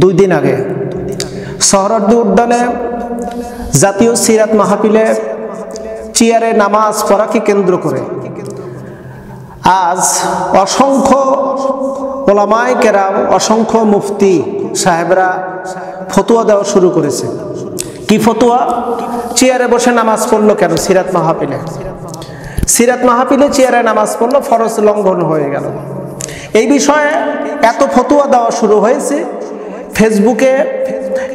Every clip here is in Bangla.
দুই দিন আগে সোহরাওয়ার্দী উদ্যানে জাতীয় সিরাত মাহফিলে চেয়ারে নামাজ পড়াকে কেন্দ্র করে আজ অসংখ্য ওলামায়ে কেরাম, অসংখ্য মুফতি সাহেবরা ফতোয়া দেওয়া শুরু করেছে। কি ফতোয়া? চেয়ারে বসে নামাজ পড়লো কেন? সিরাত মাহফিলে চেয়ারে নামাজ পড়লো, ফরজ লঙ্ঘন হয়ে গেল। এই বিষয়ে এত ফতোয়া দেওয়া শুরু হয়েছে ফেসবুকে,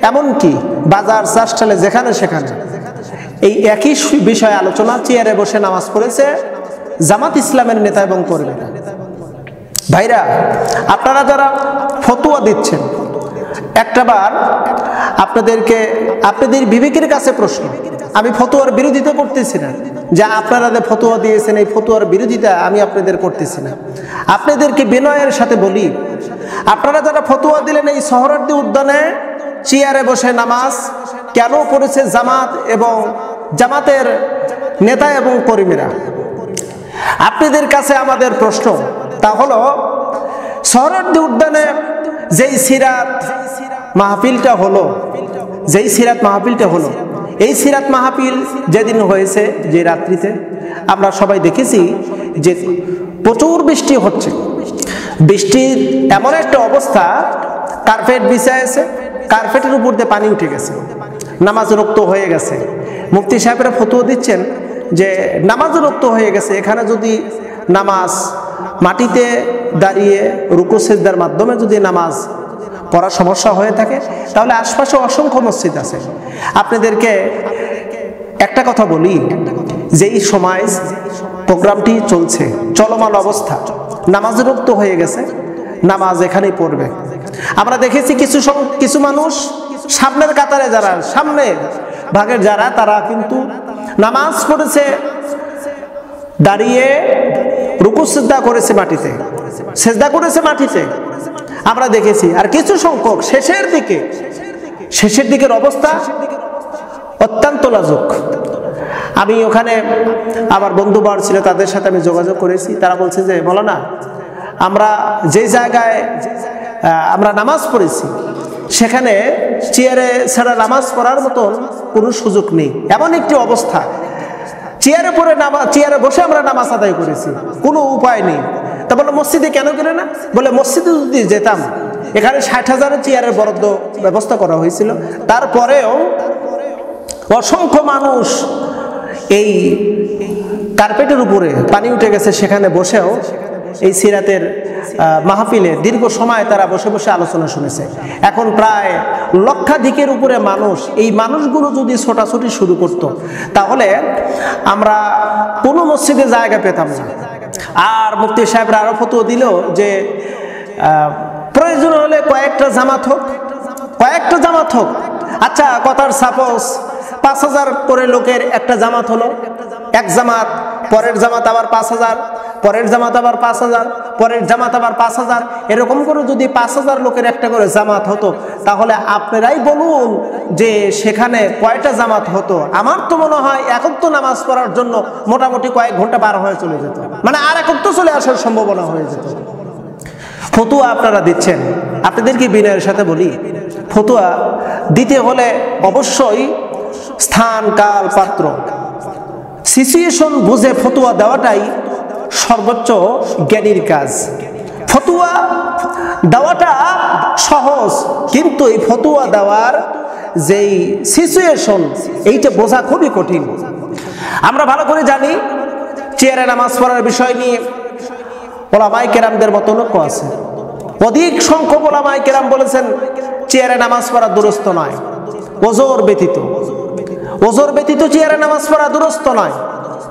এমনকি বাজার চাষটালে যেখানে সেখানে এই একই বিষয়ে আলোচনা। চেয়ারে বসে নামাজ পড়েছে জামাত ইসলামের নেতা এবং কর্মীরা। ভাইরা, আপনারা যারা ফতোয়া দিচ্ছেন, একটাবার আপনাদের বিবেকের কাছে প্রশ্ন। আমি ফতোয়ার বিরোধিতা করতেছি না, যে আপনারা যে ফতোয়া দিয়েছেন এই ফতোয়ার বিরোধিতা আমি আপনাদের করতেছি না। আপনাদেরকে বিনয়ের সাথে বলি, আপনারা যারা ফতোয়া দিলেন এই সোহরাওয়ার্দী উদ্যানে চেয়ারে বসে নামাজ কেন পড়েছে জামাত এবং জামাতের নেতা এবং কর্মীরা, আপনাদের কাছে আমাদের প্রশ্ন। তা হলো, সোহরাওয়ার্দী উদ্যানে যেই সিরাত মাহফিলটা হলো, এই সিরাত মাহফিল যেদিন হয়েছে, যে রাত্রিতে আমরা সবাই দেখেছি যে প্রচুর বৃষ্টি হচ্ছে। বৃষ্টির এমন একটা অবস্থা, কার্পেট বিছাইছে, কার্পেটের উপর দিয়ে পানি উঠে গেছে, নামাজ রক্ত হয়ে গেছে। মুফতি সাহেবরা ফতোয়া দিচ্ছেন যে নামাজ রক্ত হয়ে গেছে, এখানে যদি নামাজ মাটিতে দাঁড়িয়ে রুকু সিজদার মাধ্যমে যদি নামাজ পড়া সমস্যা হয়ে থাকে, তাহলে আশপাশে অসংখ্য মসজিদ আছে। আপনাদেরকে একটা কথা বলি, যেই সময় প্রোগ্রামটি চলছে, চলমান অবস্থা, নামাজ রক্ত হয়ে গেছে, নামাজ এখানেই পড়বে। আমরা দেখেছি কিছু মানুষ সামনের কাতারে, যারা সামনের ভাগের যারা, তারা কিন্তু নামাজ পড়েছে দাঁড়িয়ে, রুকু সিজদা করেছে মাটিতে, সিজদা করেছে মাটিতে, আমরা দেখেছি। আর কিছু সংখ্যক শেষের দিকের অবস্থা অত্যন্ত লাজুক। আমি ওখানে আমার বন্ধুবার ছিল, তাদের সাথে আমি যোগাযোগ করেছি। তারা বলছে যে মৌলানা, আমরা যে জায়গায় আমরা নামাজ পড়েছি সেখানে চেয়ারে ছাড়া নামাজ পড়ার মতন কোনো সুযোগ নেই, এমন একটি অবস্থা। চেয়ারে বসে আমরা নামাজ আদায় করেছি, কোনো উপায় নেই। তা বলে মসজিদে কেন গেলে না? বলে মসজিদে যদি যেতাম, এখানে 60,000 চেয়ারের বরাদ্দ ব্যবস্থা করা হয়েছিল, তারপরেও অসংখ্য মানুষ এই কার্পেটের উপরে পানি উঠে গেছে, সেখানে বসেও এই সিরাতের মাহফিলে দীর্ঘ সময় তারা বসে বসে আলোচনা শুনেছে। এখন প্রায় লক্ষাধিকের উপরে মানুষ, এই মানুষগুলো যদি ছোটাছুটি শুরু করত, তাহলে আমরা কোনো মসজিদে জায়গা পেতাম না। আর মুফতি সাহেবরা আরো ফতোয়া দিল যে প্রয়োজন হলে কয়েকটা জামাত হোক। আচ্ছা, কথার সাপোজ 5,000 করে লোকের একটা জামাত হলো, এক জামাত, পরের জামাত আবার 5,000, পরের জামাত আবার 5,000, পরের জামাত আবার 5,000, এরকম করে যদি 5,000 লোকের একটা করে জামাত হতো, তাহলে আপনারাই বলুন যে সেখানে কয়টা জামাত হতো। আমার তো মনে হয় একত্র নামাজ পড়ার জন্য মোটামুটি কয়েক ঘন্টা পার হয়ে চলে যেত, মানে আর একত্র চলে আসার সম্ভাবনা হয়ে যেত। ফতোয়া আপনারা দিচ্ছেন, আপনাদেরকে বিনয়ের সাথে বলি, ফতোয়া দিতে হলে অবশ্যই স্থান, কাল, পাত্র, সিচুয়েশন বুঝে ফতোয়া দেওয়াটাই সর্বোচ্চ জ্ঞানীর কাজ। ফতোয়া দেওয়াটা সহজ, কিন্তু এই ফতোয়া দেওয়ার যেই সিচুয়েশন, এইটা বোঝা খুবই কঠিন। আমরা ভালো করে জানি, চেয়ারে নামাজ পড়ার বিষয় নিয়ে ওলামায়ে কেরামদের মতলক্য আছে। অধিক সংখ্যক ওলামায়ে কেরাম বলেছেন চেয়ারে নামাজ পড়া দুরূস্ত নয়, ওজর ব্যতীত চেয়ারে নামাজ পড়া দুরূস্ত নয়।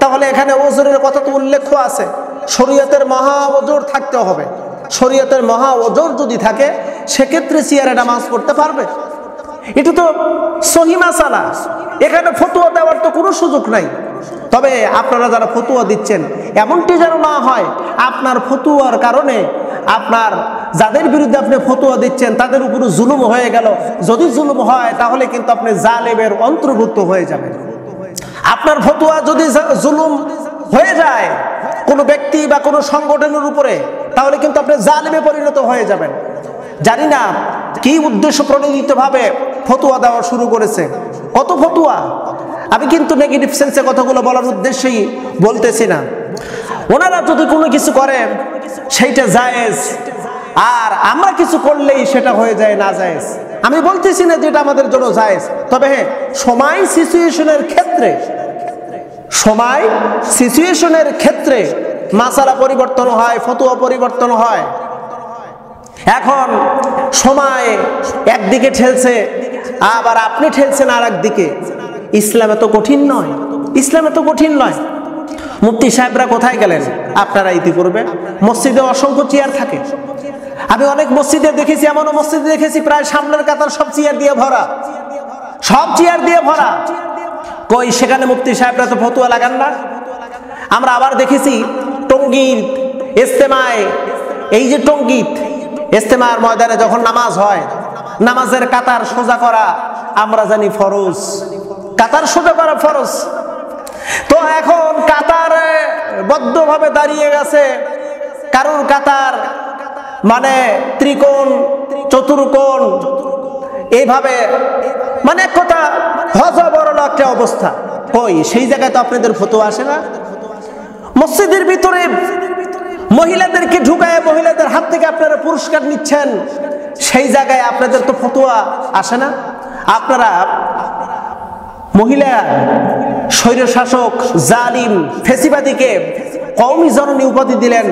তাহলে এখানে ওজরের কথা তো উল্লেখ আছে, শরীয়তের মহা ওজর থাকতে হবে। শরীয়তের মহা ওজর যদি থাকে, সেক্ষেত্রে চেয়ারে নামাজ পড়তে পারবে। এটা তো সহিহ মাসালা, এখানে ফতোয়া দেওয়ার তো কোনো সুযোগ নাই। তবে আপনারা যারা ফতোয়া দিচ্ছেন, এমনটি যেন না হয় আপনার ফতোয়ার কারণে আপনার যাদের বিরুদ্ধে আপনি ফতোয়া দিচ্ছেন তাদের উপরে জুলুম হয়ে গেল। যদি জুলুম হয়, তাহলে কিন্তু আপনি জালেমের অন্তর্ভুক্ত হয়ে যাবেন। আপনার ফতোয়া যদি জুলুম হয়ে যায় কোনো ব্যক্তি বা কোনো সংগঠনের উপরে, তাহলে কিন্তু আপনি জালেমে পরিণত হয়ে যাবেন। জানি না কি উদ্দেশ্য প্রণোদিতভাবে ফতোয়া দেওয়া শুরু করেছে। কত ফতোয়া! আমি কিন্তু নেগেটিভ সেন্সে কথাগুলো বলার উদ্দেশ্যেই বলতেছি না। ওনারা যদি কোনো কিছু করেন সেইটা জায়েজ, আর আমরা কিছু করলেই সেটা হয়ে যায় না জায়েজ। আমি বলতেছি না যেটা আমাদের জন্য জায়েজ, তবে হ্যাঁ সময় সিচুয়েশনের ক্ষেত্রে মাসালা পরিবর্তন হয়, ফতোয়া পরিবর্তন হয়। এখন সময় একদিকে ঠেলছে, আবার আপনি ঠেলছেন আর একদিকে। ইসলাম এত কঠিন নয়, মুফতি সাহেবরা কোথায় গেলেন? আপনারা ইতিপূর্বে মসজিদে অসংখ্য চেয়ার থাকে। আমি অনেক মসজিদে দেখেছি, এমনও মসজিদে দেখেছি প্রায় সামনের কাতার সব চেয়ার দিয়ে ভরা। কই সেখানে মুফতি সাহেবরা তো ফতোয়া লাগান না। আমরা আবার দেখেছি টঙ্গীর ইজতেমায়, এই যে টঙ্গীত ইজতেমার ময়দানে যখন নামাজ হয়, নামাজের কাতার সোজা করা আমরা জানি ফরজ, কাতার সোজা করা ফরজ। তো এখন কাতার বদ্ধভাবে দাঁড়িয়ে গেছে, কারোর কাতার মানে ত্রিকোণ, চতুর্কোণ, এইভাবে মানে এক কথা হযবরল একটা অবস্থা। কই সেই জায়গায় তো আপনাদের ফতোয়া আসে না। মসজিদের ভিতরে মহিলাদেরকে ঢুকায় মহিলাদের হাত থেকে আপনারা পুরস্কার নিচ্ছেন, সেই জায়গায় আপনাদের তো ফতোয়া আসে না। আপনারা মহিলা স্বৈরশাসক জালিম ফেসিবাদীকে কওমি জননী উপাধি দিলেন,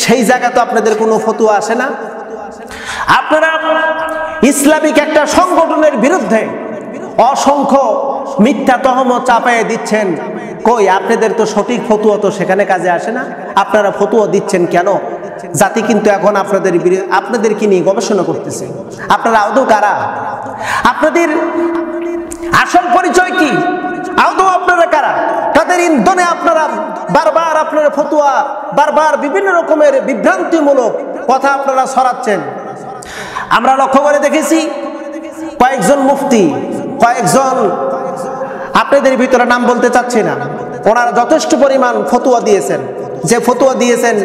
সেই জায়গায় তো আপনাদের কোনো ফতোয়া আসে না। আপনারা ইসলামিক একটা সংগঠনের বিরুদ্ধে অসংখ্য মিথ্যা তহমত চাপায়ে দিচ্ছেন, কই আপনাদের তো সঠিক ফতোয়া তো সেখানে কাজে আসে না। আপনারা ফতোয়া দিচ্ছেন কেন? জাতি কিন্তু এখন আপনাদেরকে নিয়ে গবেষণা করতেছে। আপনারা আদৌ কারা? আপনাদের আসল পরিচয় কি? আদৌ আপনারা কারা? তাদের ইন্ধনে আপনারা বারবার আপনারা ফতোয়া, বারবার বিভিন্ন রকমের বিভ্রান্তিমূলক কথা আপনারা ছড়াচ্ছেন। আমরা লক্ষ্য করে দেখেছি কয়েকজন মুফতি, কয়েকজন, আপনাদের ভিতরে নাম বলতে চাচ্ছি না, ওনারা যথেষ্ট পরিমাণ ফতোয়া দিয়েছেন। যে ফতোয়া দিয়েছেন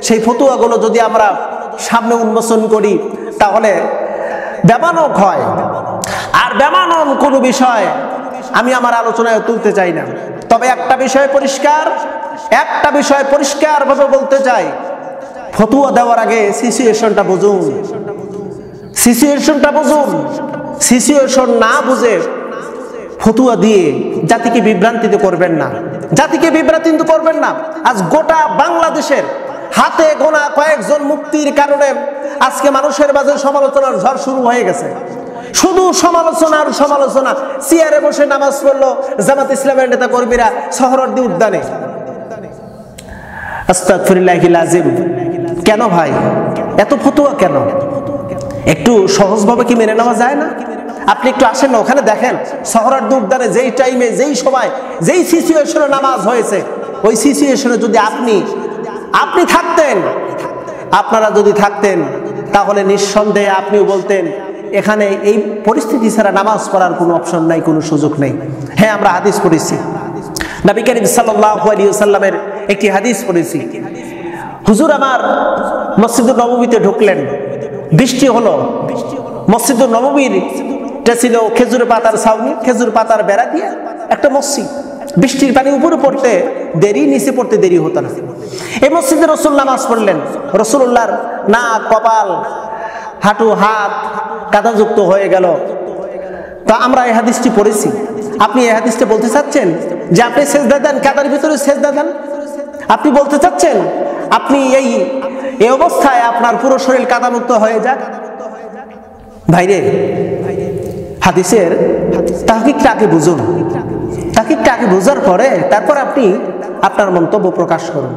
সেই ফতোয়াগুলো যদি আমরা সামনে উন্মোচন করি তাহলে বেমানক হয়। আর বেমানন কোনো বিষয় আমি আমার আলোচনায় তুলতে চাই না। তবে একটা বিষয় পরিষ্কার ভাবে বলতে চাই, ফতোয়া দেওয়ার আগে সিচুয়েশনটা বুঝুন। সিচুয়েশন না বুঝে ফতোয়া দিয়ে জাতিকে বিভ্রান্তিত করবেন না। আজ গোটা বাংলাদেশের হাতে গোনা কয়েকজন মুফতির কারণে আজকে মানুষের মাঝে সমালোচনার ঝড় শুরু হয়ে গেছে। শুধু সমালোচনা। চেয়ারে বসে নামাজ পড়লো জামাত ইসলামের নেতা কর্মীরা সোহরাওয়ার্দী উদ্যানে। আস্তাগফিরুল্লাহিল আযীম। কেন ভাই এত ফতোয়া কেন? একটু সহজভাবে কি মেনে নেওয়া যায় না? আপনি একটু আসেন না, ওখানে দেখেন সোহরাওয়ার্দী উদ্যানে যেই টাইমে, যেই সময়, যেই সিচুয়েশনে নামাজ হয়েছে, ওই সিচুয়েশনে যদি আপনি থাকতেন, আপনারা যদি থাকতেন, তাহলে নিঃসন্দেহে আপনিও বলতেন এখানে এই পরিস্থিতি ছাড়া নামাজ পড়ার কোনো অপশন নাই, কোনো সুযোগ নেই। হ্যাঁ, আমরা হাদিস পড়েছি, নবী করিম সাল্লাল্লাহু আলাইহি ওয়াসাল্লামের একটি হাদিস পড়েছি। হুজুর আমার মসজিদুল নববীতে ঢুকলেন, বৃষ্টি হলো। মসজিদুল নববীরটা ছিল খেজুর পাতার ছাউনি, খেজুর পাতার বেড়া দিয়ে একটা মসজিদ। বৃষ্টির পানি উপরে পড়তে দেরি, নিচে পড়তে দেরি হতো না। এই মসজিদে রসুল নামাজ পড়লেন। রসুল্লাহর নাক, কপাল, হাঁটু, হাত কাদাযুক্ত হয়ে গেল। তা আমরা এই হাদিসটি পড়েছি। আপনি এই হাদিসটা বলতে চাচ্ছেন যে আপনি সেজদা দেন, কাদার ভিতরে সেজদা দেন? আপনি বলতে চাচ্ছেন আপনি এই অবস্থায় আপনার পুরো শরীর কাদামুক্ত হয়ে যাক? ভাইরে, হাদিসের তাহকিকটা আগে বুঝুন। তাহকিকটা আগে বোঝার পরে তারপর আপনি আপনার মন্তব্য প্রকাশ করুন।